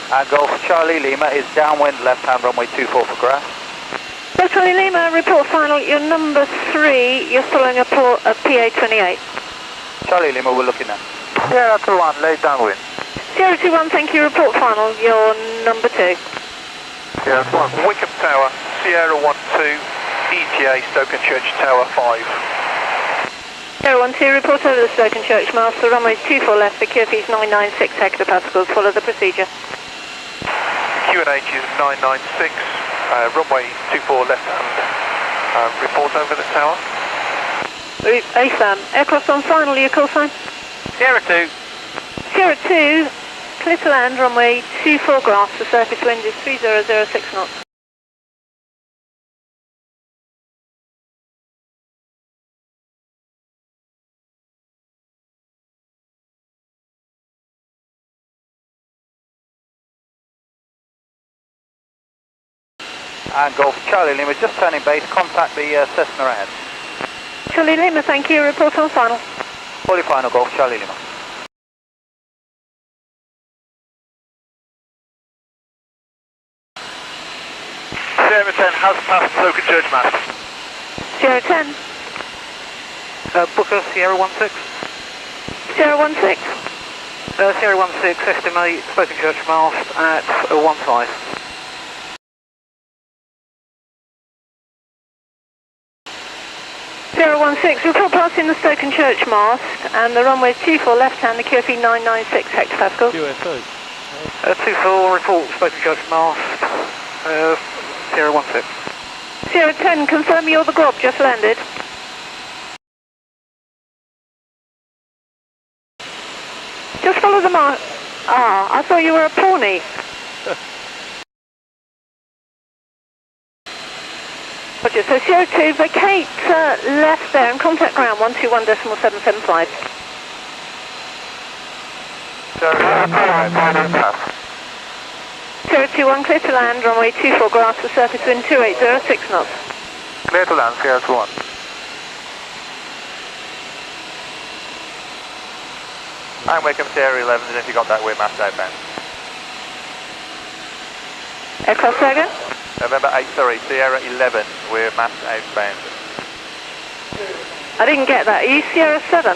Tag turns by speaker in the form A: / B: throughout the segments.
A: And Golf Charlie Lima is downwind left-hand runway 24 for grass.
B: Golf Charlie Lima, report final. You're number 3. You're following a port of PA28.
A: Charlie Lima, we're looking at.
C: Sierra 21, late downwind.
B: Sierra 21, thank you. Report final. You're number 2.
C: Sierra 1.
D: Wycombe Tower, Sierra 12, ETA, Stokenchurch Tower 5.
B: Sierra 12, report over the Stokenchurch mast. The runway is 24 left. The QFE is 996 hectopascals. Follow the procedure.
D: QNH is 996, runway 24 left hand. Report over the tower.
B: ASAM. Aircraft on final. Your call sign?
D: Sierra 2.
B: Sierra 2, clear to land. Runway 24 grass. The surface wind is 3006 knots.
A: And Golf Charlie Lima, just turning base, contact the Cessna ahead.
B: Charlie Lima, thank you. Report on final.
A: Fully final, Golf Charlie Lima.
D: Sierra 10 has passed Stokenchurch mast.
B: Sierra 10.
A: Booker, Sierra 16.
B: Sierra 16.
A: Sierra 16, estimate Stokenchurch mast at 15.
B: Sierra 16, report passing the Stokenchurch mast, and the runway is 24 left hand, the QFE 996 hectopascals.
C: QSO.
A: 24, report Stokenchurch mast, Sierra 16.
B: Sierra 10, confirm you're the Grob, just landed. Just follow the mast. Ah, I thought you were a Pawnee. Roger, so Sierra 2, vacate left there and contact ground 121.775. Sierra 21, clear to land, runway 24 grass, the surface wind 2806 knots.
C: Clear to land, Sierra 1.
D: I'm Wycombe Sierra 11, and if you got that, we're mast outbound.
B: Aircraft say again?
D: November 8, sorry, Sierra 11, we're mast outbound.
B: I didn't get that. Are you Sierra 7?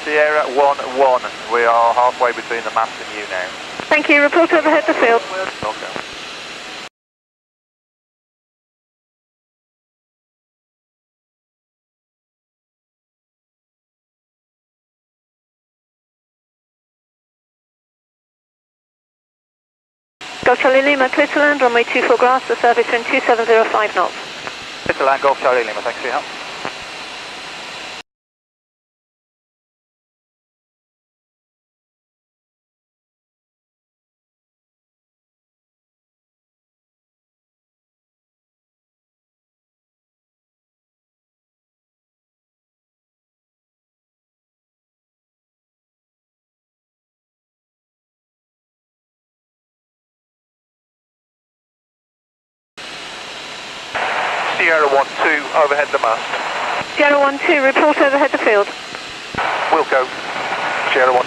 D: Sierra 11, we are halfway between the mast and you now.
B: Thank you. Report overhead the field.
D: Okay.
B: Golf Charlie Lima, clear to land, runway 24 grass, the service wind 2705 knots.
A: Clear to land, Golf Charlie Lima, thanks for your help.
D: Sierra 12, overhead the mast.
B: Sierra 12, report overhead the field.
D: Wilco, Sierra 12.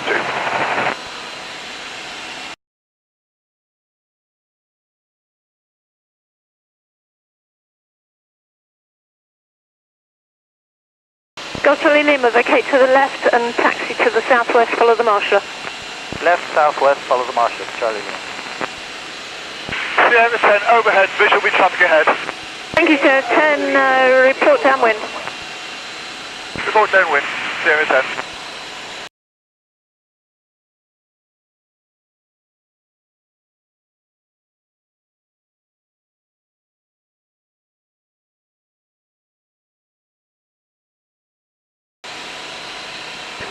B: Golf Charlie Lima, vacate to the left and taxi to the southwest, follow the marshaller.
A: Left, southwest, follow the marshal, Charlie Lima.
D: Sierra 10, overhead, visual be traffic ahead.
B: Thank you, Sierra 10, report downwind.
D: Report downwind, Sierra 10.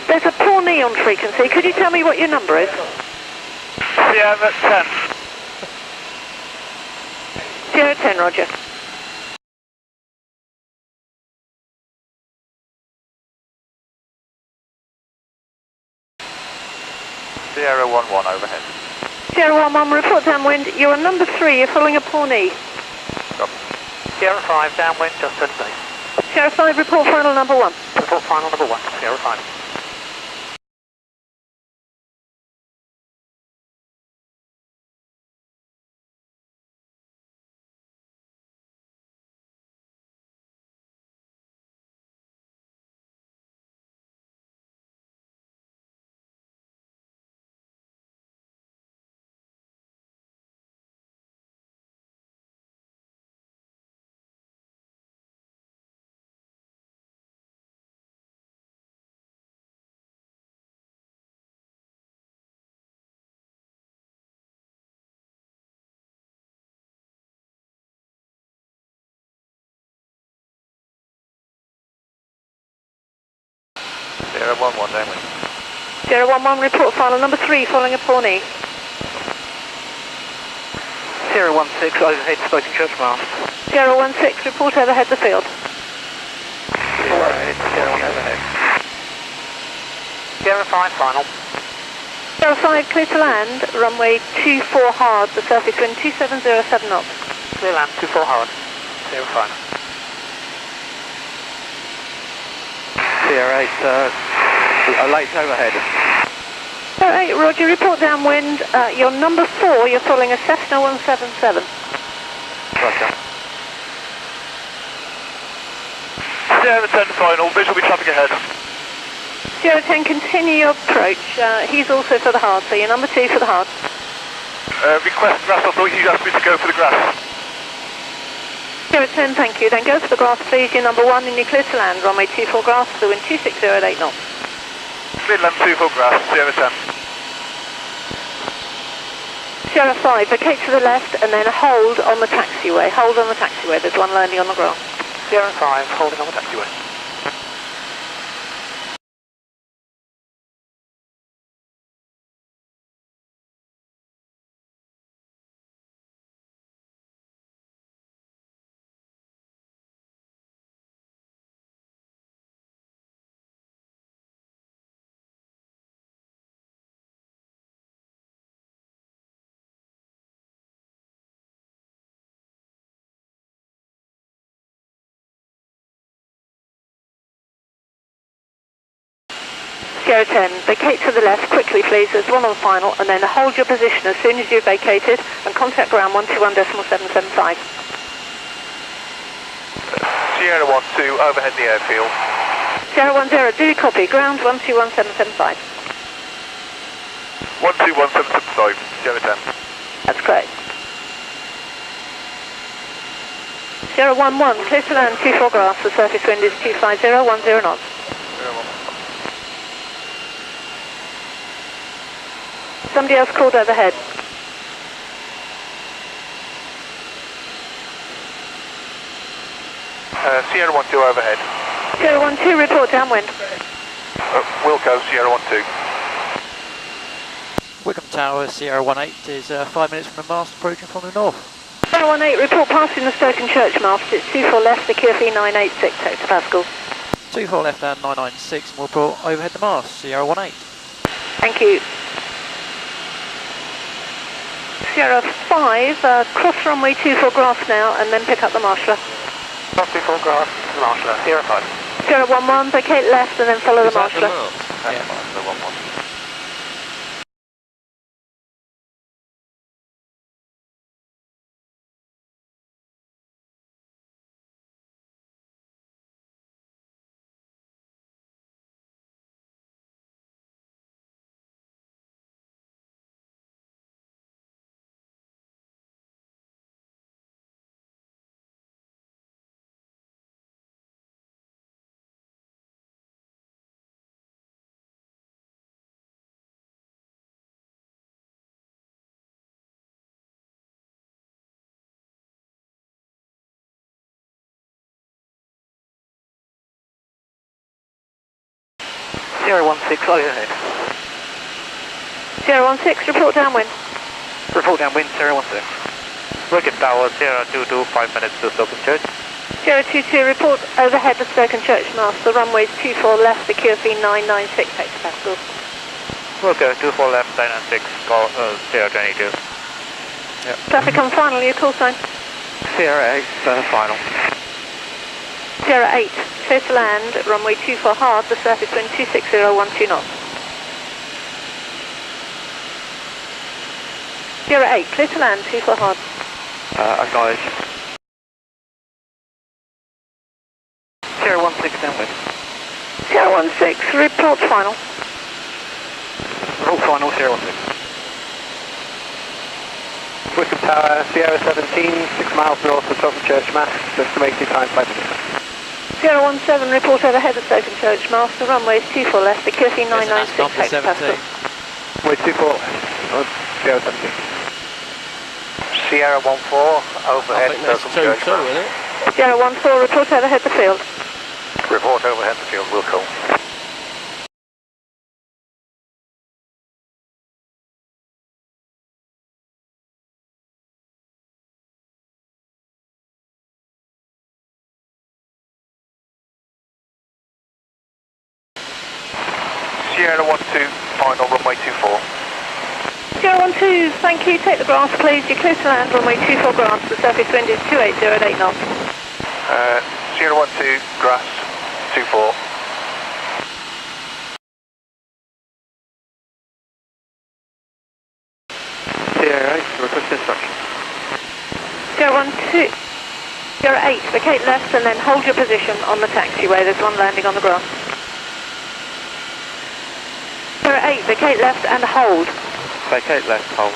B: There's a poor neon frequency. Could you tell me what your number is?
D: Sierra 10.
B: 10, roger.
C: Sierra 1-1 overhead.
B: Sierra 1-1, report downwind. You're on number 3, you're following a poor knee.
C: Copy.
D: Sierra 5 downwind, just turn base.
B: Sierra 5, report final number 1.
D: Report final number 1, Sierra 5.
C: Sierra 1-1 downwind.
B: Sierra 1-1, report final number 3, following a poor knee.
A: Sierra 1-6, overhead spoken church mast.
B: Sierra 1-6, report overhead the field.
A: Sierra 1 overhead.
D: Sierra 5 final.
B: Sierra 5, clear to land, runway 24 hard, the surface wind 2707 knots.
D: Clear land, 24 hard. Sierra 5.
A: Sierra 8, late overhead.
B: Sierra 8, roger, report downwind. You're number 4, you're following a Cessna 177.
A: Roger.
D: Sierra 10 final, visual be traffic ahead.
B: Sierra 10, continue your approach. He's also for the hard, so you're number 2 for the hard.
D: Request grass authority, you asked me to go for the grass.
B: Sierra 10, thank you. Then go for the grass, please. You're number 1 and you're clear to land. Runway 24 grass, the wind 260 at 8 knots.
D: Midland 24 grass, Sierra 10.
B: Sierra 5, vacate to the left and then hold on the taxiway. Hold on the taxiway, there's one landing on the grass.
D: Sierra 5, holding on the taxiway.
B: Sierra 10, vacate to the left quickly please, there's one on final, and then hold your position as soon as you've vacated and contact ground 121.775.
D: Sierra 1-2, overhead the airfield.
B: Sierra 10, do copy, ground 121.775.
D: 121.775, Sierra 10.
B: That's correct. Sierra 11, clear to land 24 grass, the surface wind is 250, 10 knots. Somebody else called overhead.
D: Sierra 1-2 overhead.
B: Sierra 12, report downwind.
D: Wilco, Sierra 1-2.
E: Wycombe Tower, Sierra 18 is 5 minutes from the mast approaching from the north.
B: Sierra 18, report passing the Stoke and Church mast. It's 24 left, the QFE 986 hectopascals.
E: 24 left and 996 and we'll report overhead the mast, Sierra 18.
B: Thank you. Sierra 5, cross runway 24 grass now and then pick up the marshaller.
D: Cross 24 grass, marshaller, Sierra 5.
B: Sierra 11, vacate left and then follow the marshaller.
E: Yeah.
D: The 1-1.
A: Sierra 16, overhead.
B: Sierra 16, report downwind.
A: Report downwind, Sierra 16.
C: Wicket Tower 022, 5 minutes to Stoke Church.
B: 022, report overhead of Stoke Church Master, runways 24 left, secure feed 996 hectopascals.
C: Okay, 24 left, 996, call 022.
E: Yep.
B: Traffic on final, your call sign.
C: Sierra 8, final.
B: 08, clear to land, runway 24 hard, the surface wind 26012 knots. 08, clear to land, 24 hard.
C: Acknowledge.
A: 016 downwind.
B: 016, report final.
A: Roll final 016. Wycombe Tower, Sierra 17, 6 miles north of Stoke Church Mast, estimated time 5 minutes.
B: 017, report overhead of Stoke Church Master, runways 24 left, secure feed 996 hectopascals.
A: Way 24 left, Sierra 17.
C: Sierra 14, overhead Stoke Church.
B: 014, report overhead the field.
C: Report overhead the field, will call. Sierra 12, final runway 24.
B: 012, thank you, take the grass please, you're clear to land, runway 24 grass, the surface wind is 280 knots.
C: Sierra 12, grass 24.
A: Sierra 8, request instruction.
B: 012, 08, vacate left and then hold your position on the taxiway, there's one landing on the grass. 08, vacate left and hold.
C: Vacate left, hold.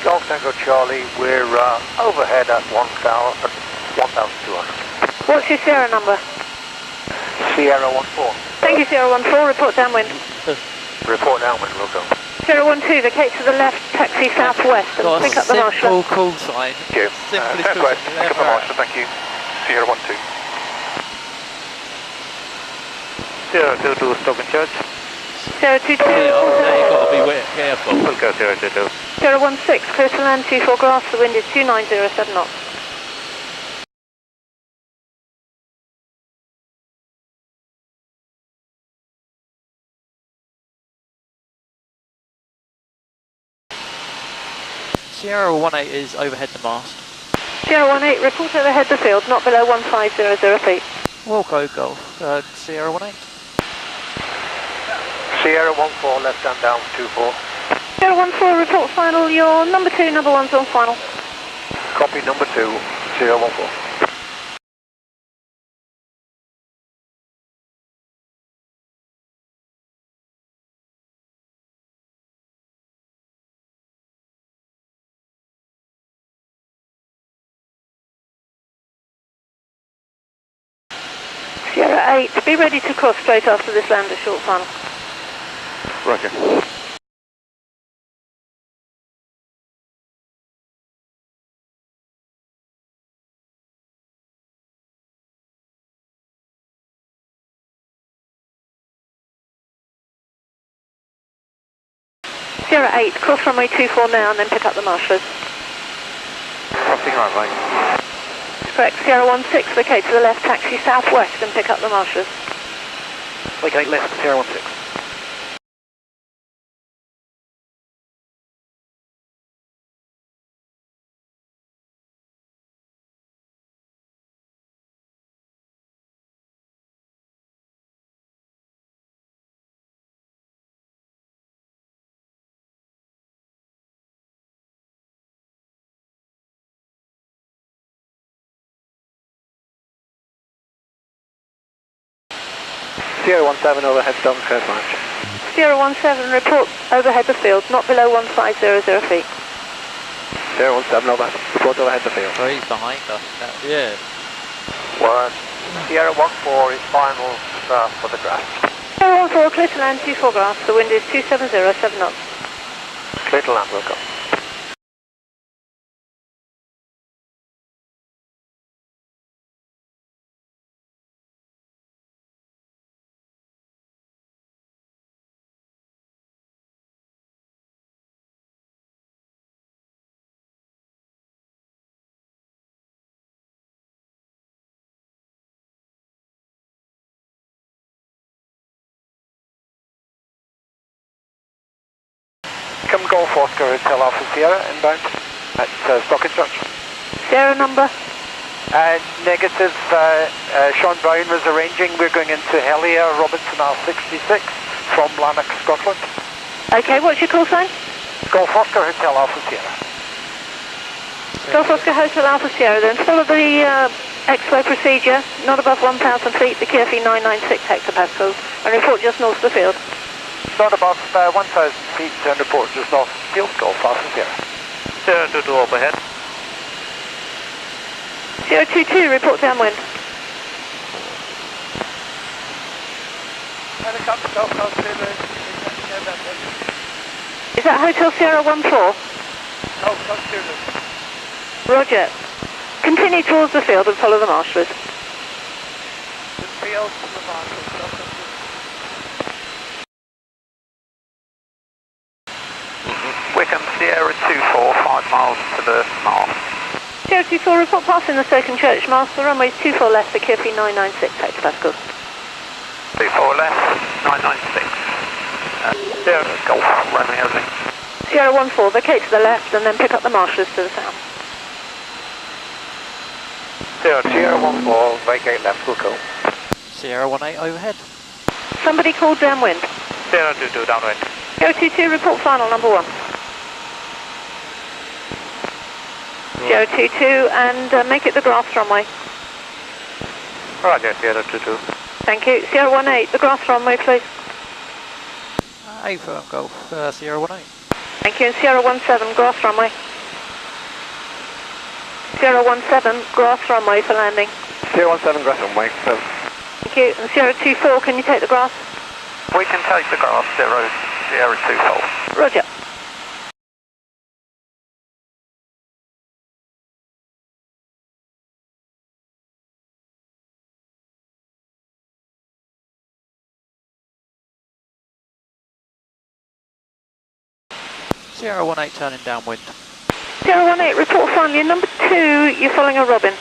C: Golf Tango Charlie, we're overhead at 1,200.
B: What's your Sierra number?
C: Sierra 14.
B: Thank you, 014, report downwind.
C: Report downwind, will go.
B: 012, vacate to the left, taxi southwest and pick up the marshal.
E: Call sign.
C: Thank you.
E: Simplest
C: Southwest,
E: call sign
C: pick up the
E: ever.
C: marshal, thank you. Sierra 12. 022, Stoke Church.
B: 022,
E: Yeah, now you've got to be careful.
C: We'll go 022.
B: 016, clear to land, 24 grass, the wind is 2907 knots.
E: Sierra 18 is overhead the mast.
B: 018, report overhead the field, not below 1500 feet.
E: Wilco Golf, Sierra 18.
C: Sierra 14, left hand down, 24.
B: 014, report final, your number 2, number 1's on final.
C: Copy number 2, 014.
B: Sierra 8, be ready to cross straight after this land, a short final.
C: Roger.
B: Sierra 8, cross runway 24 now and then pick up the marshals.
C: Crossing runway.
B: Correct, Sierra 16, vacate to the left, taxi southwest and pick up the marshals.
A: Wake 8 left, Sierra 16. Sierra 17 overhead, don't curve match.
B: Sierra 17, report overhead the field, not below 1500 feet.
A: Sierra 17 over, report overhead the field.
E: Oh, he's behind us. Yeah.
D: Sierra 14 is final for the grass.
B: Sierra 14, clear to land, 24 grass, the wind is 270, 7 knots.
D: Clear to land, welcome. Come Golf Oscar Hotel Alpha Sierra inbound at stock instruction.
B: Sierra number?
A: Negative, Sean Brown was arranging, we're going into Helia, Robinson R66 from Lanark, Scotland.
B: Okay, what's your call sign?
A: Golf Oscar Hotel Alpha Sierra.
B: Golf Oscar Hotel Alpha Sierra, then follow the Expo procedure, not above 1,000 feet, the QFE 996 hectopascals, and report just north of the field.
A: Not above 1,000 feet and report just north field, Golf Alpha Sierra.
C: Sierra 22 overhead.
B: Sierra 22, report downwind. Is that Hotel Sierra 14?
A: No, not student.
B: Roger. Continue towards the field and follow the marshals.
A: The field to the marshal.
C: Wycombe Sierra 24, 5 miles to the north.
B: Sierra 24, report passing the Stoke Church mast. The runway is 24 left, the QFE 996 hectopascals.
C: 24 left, 996. Sierra Golf, Romeo Link.
B: Sierra 14, vacate to the left and then pick up the marshals to the south.
C: Sierra
A: Sierra 14, vacate left, will go.
E: Sierra 18 overhead.
B: Somebody called downwind.
C: Sierra 22 downwind.
B: Sierra 22, report final, number 1. Sierra 22, and make it the grass runway.
C: Roger, Sierra 22.
B: Thank you. Sierra 18, the grass runway, please.
E: A firm Golf, Sierra 18.
B: Thank you. And Sierra 17, grass runway. Sierra 17, grass runway for landing.
A: Sierra 17, grass runway.
B: Thank you. And Sierra 24, can you take the grass?
C: We can take the grass, Sierra 24.
B: Roger.
E: Sierra 18 turning downwind.
B: Sierra 18, report finally. Number 2, you're following a Robin.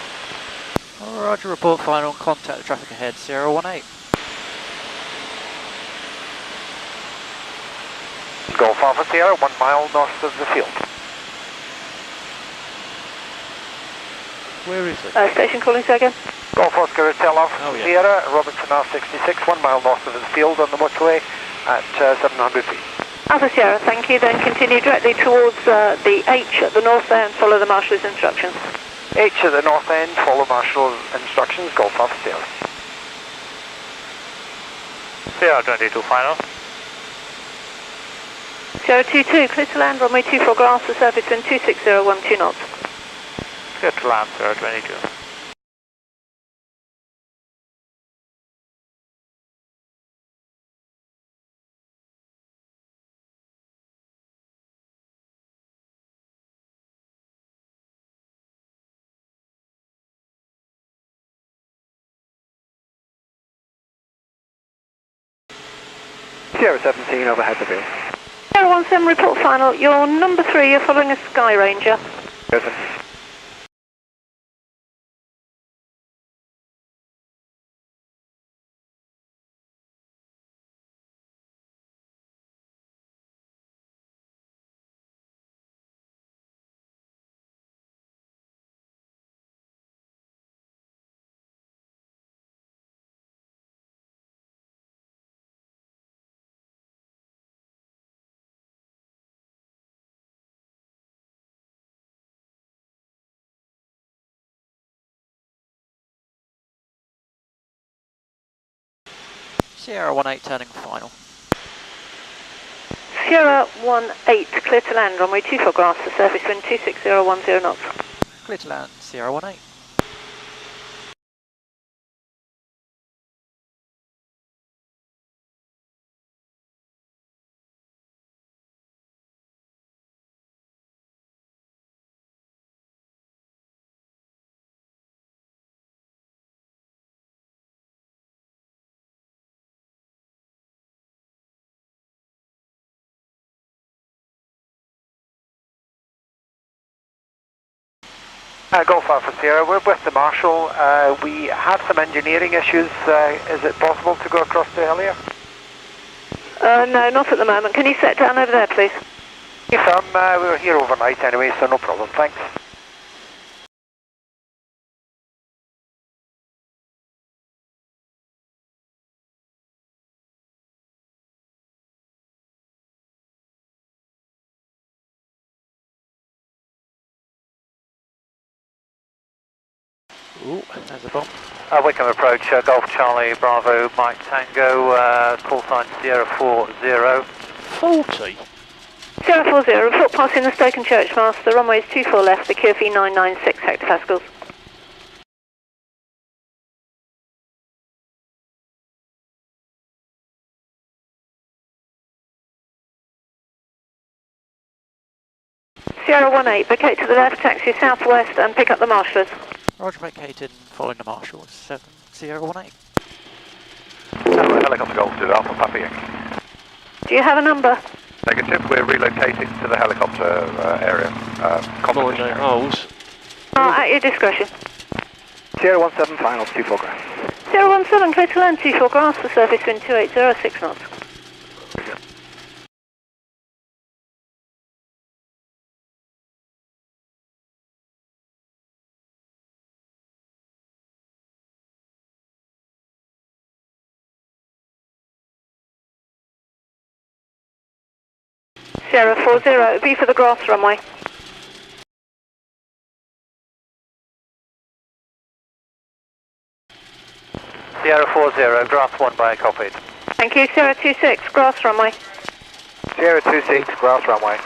E: Roger, report final, contact the traffic ahead, Sierra 18.
A: Golf Alpha Sierra, 1 mile north of the field.
E: Where is it?
B: Station calling second.
A: Golf Oscar Hotel Alpha Sierra, Robinson R66, 1 mile north of the field on the motorway at 700 feet.
B: Alpha Sierra, thank you. Then continue directly towards the H at the north there and follow the marshal's instructions.
A: H at the north end, follow marshal's instructions, Golf Alpha Sierra.
C: Sierra 22 final.
B: Sierra 22, clear to land, runway 24 grass, the surface wind 26012 knots.
C: Clear to land, Sierra 22.
A: Sierra 17, overhead the field.
B: Sierra 17, report final. You're number 3, you're following a Skyranger.
A: Yes,
E: Sierra 18 turning final.
B: Sierra 18, clear to land, runway 24 grass, the surface wind 26010 knots.
E: Clear to land, Sierra 18.
A: Golf Alpha Sierra, we're with the Marshal. We have some engineering issues. Is it possible to go across to Helier?
B: No, not at the moment. Can you set down over there, please?
A: Yes, we were here overnight anyway, so no problem, thanks.
E: Ooh, there's a bomb.
C: Wycombe approach, Golf Charlie, Bravo, Mike Tango, call sign Sierra 40.
E: 40?
B: Sierra 40, report passing the Stoke and Church mast, the runway is 24 left, the QFE 996 hectopascals. Sierra 18, vacate to the left, taxi southwest and pick up the marshallers.
E: Roger, vacated, following the Marshal, 7 Sierra 18.
D: Helicopter Golf to Alpha Papa Yankee.
B: Do you have a number?
D: Negative, we're relocating to the helicopter area.
F: Coordinate holes.
B: At your discretion.
A: Sierra 17 final, 24 grass.
B: Sierra 17, clear to land, 24 grass, the surface wind 2806 knots. Sierra 40, V for the grass runway.
C: Sierra 40, grass 1 by copied.
B: Thank you, Sierra 26, grass runway.
A: Sierra 26, grass runway.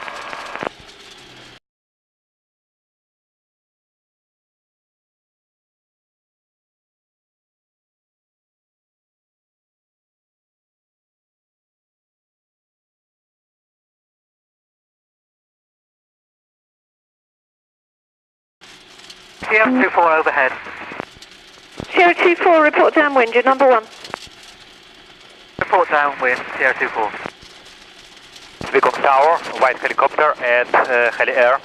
C: Sierra 24 overhead.
B: Sierra 24, report downwind, you're number 1.
C: Report downwind, Sierra 24. Wycombe Tower, white helicopter at Heli Air.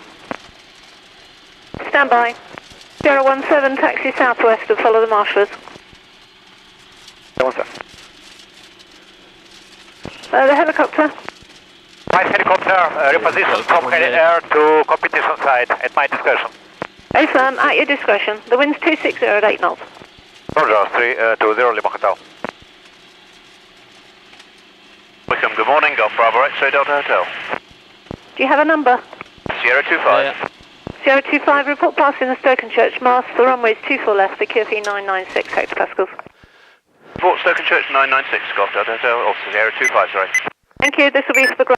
B: Stand by. Sierra 17, taxi southwest and follow the marshallers. The helicopter.
C: White helicopter, reposition from Heli Air to competition side at my discretion.
B: AFIRM, at your discretion. The wind's 260 at 8 knots.
C: Roger, 320 Lima Hotel. Wycombe, good morning, Golf Bravo X-ray Delta Hotel.
B: Do you have a number?
C: Sierra 25.
B: Sierra 25, report passing the Stoke and Church mast, the runway is 24 left, the QFE 996 hectopascals.
C: Report Stoke and Church 996, Golf Delta Hotel, or Sierra 25, sorry.
B: Thank you, this will be for the